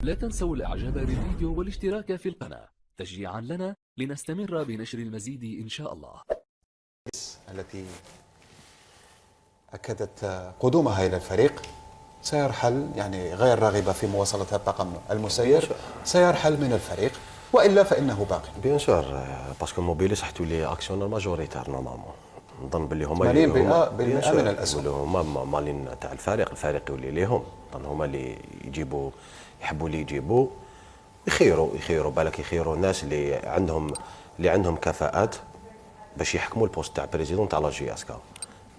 لا تنسوا الاعجاب بالفيديو والاشتراك في القناة تشجيعا لنا لنستمر بنشر المزيد إن شاء الله. التي أكدت قدومها إلى الفريق سيرحل، يعني غير راغبة في مواصلة الطاقم المسير سيرحل من الفريق، وإلا فإنه باقي. بيان سور باسكو موبيليس حتولي اكسيونر ماجوريتار نورمالمون. نظن باللي هما 80% من الأسهم هما مالين تاع الفريق يولي ليهم. نظن هما اللي يجيبوا، يحبوا اللي يجيبوا، يخيروا بالك يخيروا الناس اللي عندهم كفاءات باش يحكموا البوست تاع بريزيدون تاع لا جي اس كا.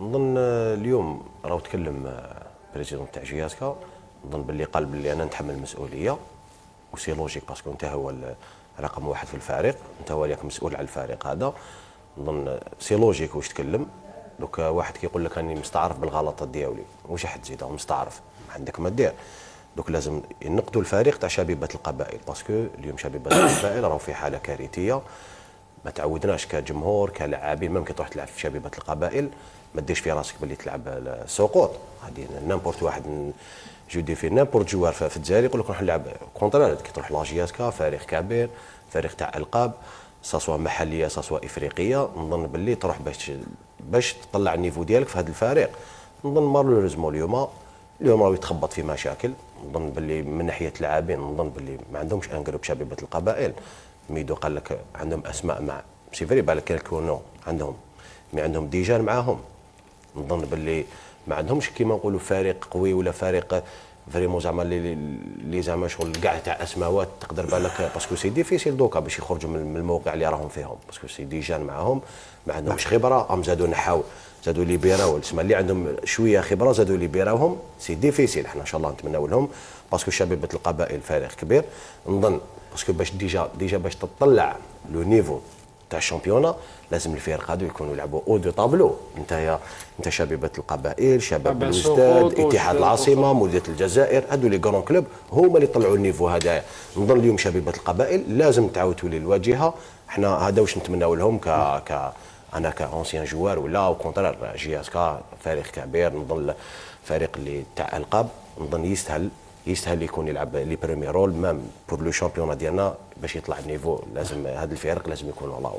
نظن اليوم راهو تكلم بريزيدون تاع جي اس كا، نظن باللي قال باللي انا نتحمل المسؤوليه، وسي لوجيك باسكو انت هو رقم واحد في الفريق، انت هو اللي مسؤول على الفريق هذا. نظن سي لوجيك واش تكلم. دوك واحد كيقول لك راني مستعرف بالغلطات ديالي، واش راح تزيد مستعرف؟ ما عندك ما دير. دوك لازم ينقذوا الفريق تاع شبيبه القبائل، باسكو اليوم شبيبه القبائل راهو في حاله كارثيه. ما تعودناش كجمهور كلاعبين، ممكن تروح تلعب في شبيبه القبائل ما ديش في راسك باللي تلعب السقوط. هذه نامبورت واحد جودي في نامبورت جوار في الجزائر يقول لك نروح نلعب كونترا. كي تروح لاجي اس كا فريق كبير، فريق تاع القاب سواء محليه سواء افريقيه، نظن باللي تروح باش تطلع النيفو ديالك في هذا الفريق. نظن مالوريزمون اليوم راهو يتخبط في مشاكل. نظن باللي من ناحيه اللاعبين نظن باللي ما عندهمش ان جروب شبيبه القبائل. ميدو قال لك عندهم اسماء مع سي فري بالك كيكونوا عندهم، مي عندهم ديجان معاهم. نظن باللي ما عندهمش كيما نقولوا فريق قوي ولا فريق فريمون زعما اللي زعما شغل كاع تاع اسماوات تقدر بالك، باسكو سي ديفيسيل دوكا باش يخرجوا من الموقع اللي راهم فيهم، باسكو سي ديجان معاهم ما عندهمش خبره. زادوا نحاو زادوا لي بيراو تسمى اللي عندهم شويه خبره زادوا لي بيراوهم سي ديفيسيل. احنا ان شاء الله نتمناو لهم باسكو شبيبه القبائل فريق كبير. نظن باسكو باش ديجا باش تطلع لو نيفو تاع الشامبيونا لازم الفرق هذو يكونوا يلعبوا او دو طابلو. انت شبيبه القبائل، شباب الوزداد، اتحاد العاصمه، مولوديه الجزائر، هذو لي كرون كلوب هما اللي طلعوا النيفو هذايا. نظن اليوم شبيبه القبائل لازم تعاود تولي الواجهه. احنا هذا واش نتمناو لهم انا كاونسيان جوار ولا او كونترار جي اس كا فريق كبير. نظن فريق اللي تاع القاب نظن يستاهل يكون يلعب لي بريمي رول مام بور لو شامبيون ديالنا باش يطلع النيفو. لازم هذا الفريق لازم يكونوا لاو.